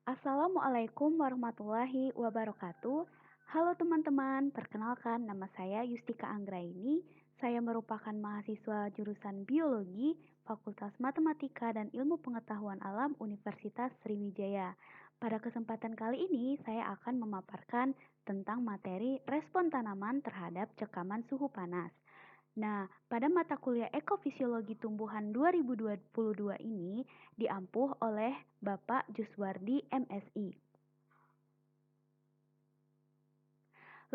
Assalamualaikum warahmatullahi wabarakatuh. Halo teman-teman, perkenalkan nama saya Yustika Anggraini. Saya merupakan mahasiswa jurusan Biologi, Fakultas Matematika dan Ilmu Pengetahuan Alam Universitas Sriwijaya. Pada kesempatan kali ini, saya akan memaparkan tentang materi respon tanaman terhadap cekaman suhu panas. Nah, pada mata kuliah Ekofisiologi Tumbuhan 2022 ini diampuh oleh Bapak Juswardi MSI.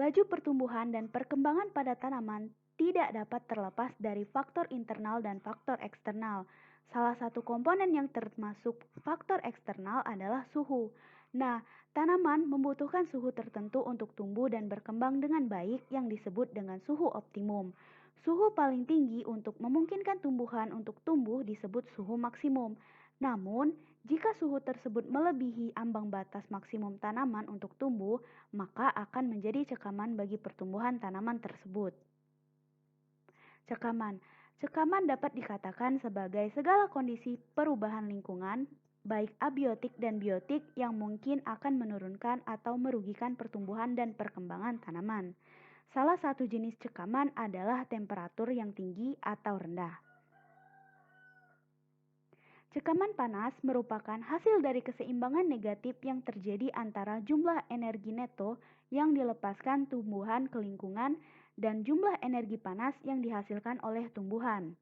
Laju pertumbuhan dan perkembangan pada tanaman tidak dapat terlepas dari faktor internal dan faktor eksternal. Salah satu komponen yang termasuk faktor eksternal adalah suhu. Nah, tanaman membutuhkan suhu tertentu untuk tumbuh dan berkembang dengan baik yang disebut dengan suhu optimum. Suhu paling tinggi untuk memungkinkan tumbuhan untuk tumbuh disebut suhu maksimum. Namun, jika suhu tersebut melebihi ambang batas maksimum tanaman untuk tumbuh, maka akan menjadi cekaman bagi pertumbuhan tanaman tersebut. Cekaman. Cekaman dapat dikatakan sebagai segala kondisi perubahan lingkungan, baik abiotik dan biotik yang mungkin akan menurunkan atau merugikan pertumbuhan dan perkembangan tanaman. Salah satu jenis cekaman adalah temperatur yang tinggi atau rendah. Cekaman panas merupakan hasil dari keseimbangan negatif yang terjadi antara jumlah energi neto yang dilepaskan tumbuhan ke lingkungan dan jumlah energi panas yang dihasilkan oleh tumbuhan.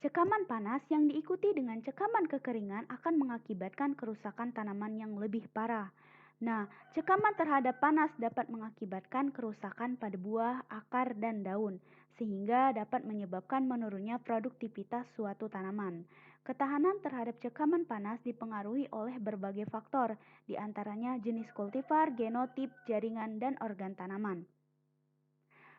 Cekaman panas yang diikuti dengan cekaman kekeringan akan mengakibatkan kerusakan tanaman yang lebih parah. Nah, cekaman terhadap panas dapat mengakibatkan kerusakan pada buah, akar, dan daun, sehingga dapat menyebabkan menurunnya produktivitas suatu tanaman. Ketahanan terhadap cekaman panas dipengaruhi oleh berbagai faktor, di antaranya jenis kultivar, genotip, jaringan, dan organ tanaman.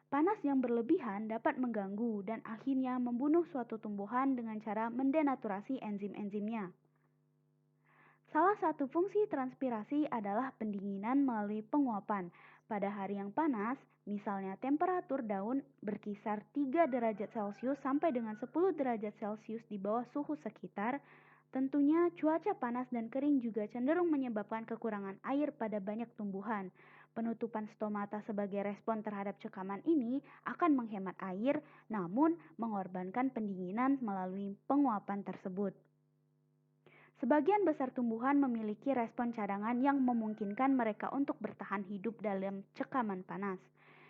Panas yang berlebihan dapat mengganggu dan akhirnya membunuh suatu tumbuhan dengan cara mendenaturasi enzim-enzimnya. Salah satu fungsi transpirasi adalah pendinginan melalui penguapan. Pada hari yang panas, misalnya temperatur daun berkisar 3 derajat Celcius sampai dengan 10 derajat Celcius di bawah suhu sekitar, tentunya cuaca panas dan kering juga cenderung menyebabkan kekurangan air pada banyak tumbuhan. Penutupan stomata sebagai respon terhadap cekaman ini akan menghemat air, namun mengorbankan pendinginan melalui penguapan tersebut. Sebagian besar tumbuhan memiliki respon cadangan yang memungkinkan mereka untuk bertahan hidup dalam cekaman panas.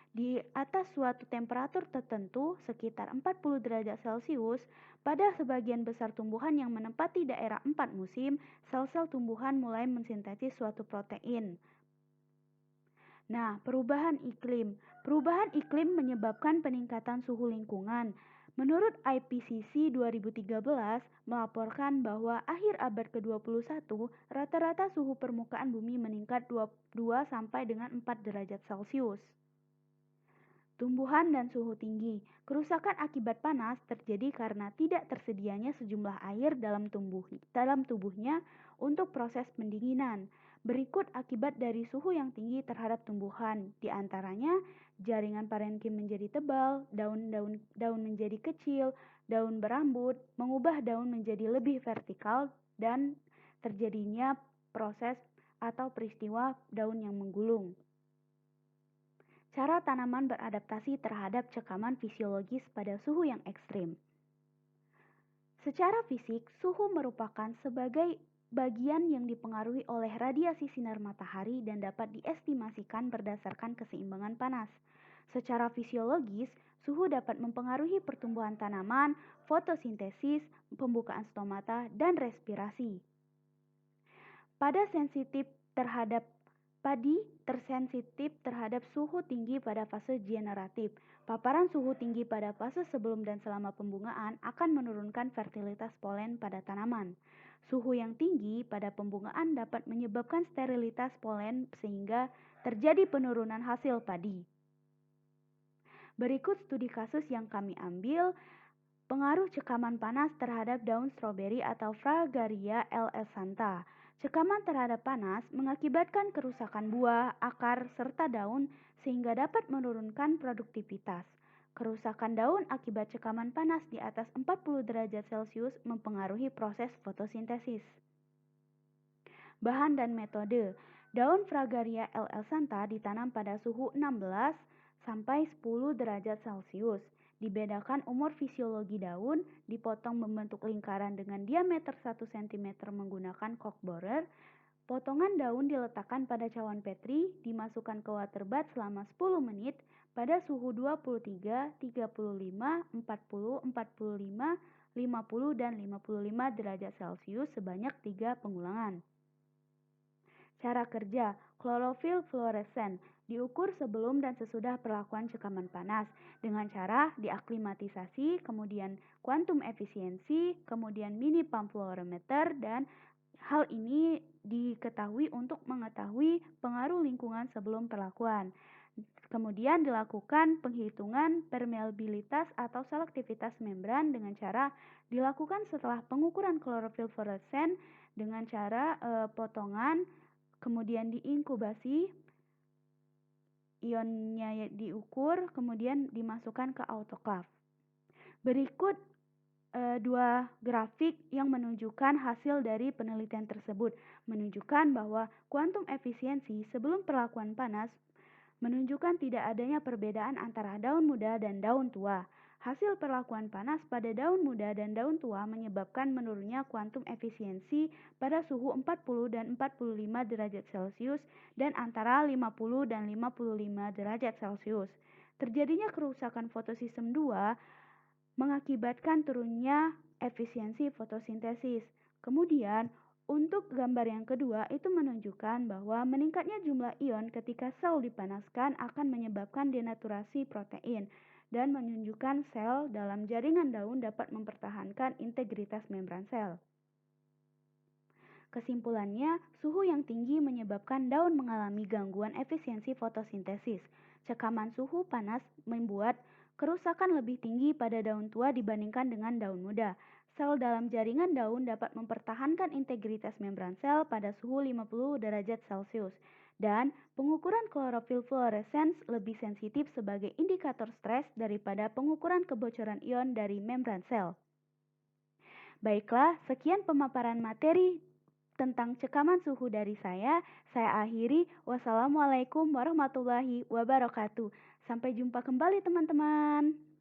Di atas suatu temperatur tertentu, sekitar 40 derajat Celcius, pada sebagian besar tumbuhan yang menempati daerah 4 musim, sel-sel tumbuhan mulai mensintesis suatu protein. Nah, perubahan iklim. Perubahan iklim menyebabkan peningkatan suhu lingkungan. Menurut IPCC 2013 melaporkan bahwa akhir abad ke-21 rata-rata suhu permukaan bumi meningkat 2 sampai dengan 4 derajat Celcius. Tumbuhan dan suhu tinggi. Kerusakan akibat panas terjadi karena tidak tersedianya sejumlah air dalam tubuhnya untuk proses pendinginan. Berikut akibat dari suhu yang tinggi terhadap tumbuhan, di antaranya jaringan parenkim menjadi tebal, daun menjadi kecil, daun berambut, mengubah daun menjadi lebih vertikal, dan terjadinya proses atau peristiwa daun yang menggulung. Cara tanaman beradaptasi terhadap cekaman fisiologis pada suhu yang ekstrim. Secara fisik, suhu merupakan sebagai bagian yang dipengaruhi oleh radiasi sinar matahari dan dapat diestimasikan berdasarkan keseimbangan panas. Secara fisiologis, suhu dapat mempengaruhi pertumbuhan tanaman, fotosintesis, pembukaan stomata, dan respirasi. Padi tersensitif terhadap suhu tinggi pada fase generatif. Paparan suhu tinggi pada fase sebelum dan selama pembungaan akan menurunkan fertilitas polen pada tanaman. Suhu yang tinggi pada pembungaan dapat menyebabkan sterilitas polen sehingga terjadi penurunan hasil padi. Berikut studi kasus yang kami ambil. Pengaruh cekaman panas terhadap daun stroberi atau Fragaria elefanta. Cekaman terhadap panas mengakibatkan kerusakan buah, akar, serta daun sehingga dapat menurunkan produktivitas. Kerusakan daun akibat cekaman panas di atas 40 derajat Celcius mempengaruhi proses fotosintesis. Bahan dan metode. Daun Fragaria L. Santa ditanam pada suhu 16 sampai 10 derajat Celcius. Dibedakan umur fisiologi daun, dipotong membentuk lingkaran dengan diameter 1 cm menggunakan cork borer. Potongan daun diletakkan pada cawan petri, dimasukkan ke water bath selama 10 menit pada suhu 23, 35, 40, 45, 50, dan 55 derajat Celcius sebanyak 3 pengulangan. Cara kerja, klorofil fluoresen diukur sebelum dan sesudah perlakuan cekaman panas dengan cara diaklimatisasi, kemudian kuantum efisiensi, kemudian mini pump fluorometer, dan hal ini diketahui untuk mengetahui pengaruh lingkungan sebelum perlakuan. Kemudian dilakukan penghitungan permeabilitas atau selektivitas membran dengan cara dilakukan setelah pengukuran klorofil fluoresen dengan cara potongan, kemudian diinkubasi, ionnya diukur, kemudian dimasukkan ke autoclave. Berikut dua grafik yang menunjukkan hasil dari penelitian tersebut, menunjukkan bahwa kuantum efisiensi sebelum perlakuan panas menunjukkan tidak adanya perbedaan antara daun muda dan daun tua. Hasil perlakuan panas pada daun muda dan daun tua menyebabkan menurunnya kuantum efisiensi pada suhu 40 dan 45 derajat Celcius dan antara 50 dan 55 derajat Celcius. Terjadinya kerusakan fotosistem 2 mengakibatkan turunnya efisiensi fotosintesis. Kemudian, untuk gambar yang kedua itu menunjukkan bahwa meningkatnya jumlah ion ketika sel dipanaskan akan menyebabkan denaturasi protein dan menunjukkan sel dalam jaringan daun dapat mempertahankan integritas membran sel. Kesimpulannya, suhu yang tinggi menyebabkan daun mengalami gangguan efisiensi fotosintesis. Cekaman suhu panas membuat kerusakan lebih tinggi pada daun tua dibandingkan dengan daun muda. Sel dalam jaringan daun dapat mempertahankan integritas membran sel pada suhu 50 derajat Celcius. Dan pengukuran klorofil fluorescence lebih sensitif sebagai indikator stres daripada pengukuran kebocoran ion dari membran sel. Baiklah, sekian pemaparan materi tentang cekaman suhu dari saya. Saya akhiri. Wassalamualaikum warahmatullahi wabarakatuh. Sampai jumpa kembali teman-teman.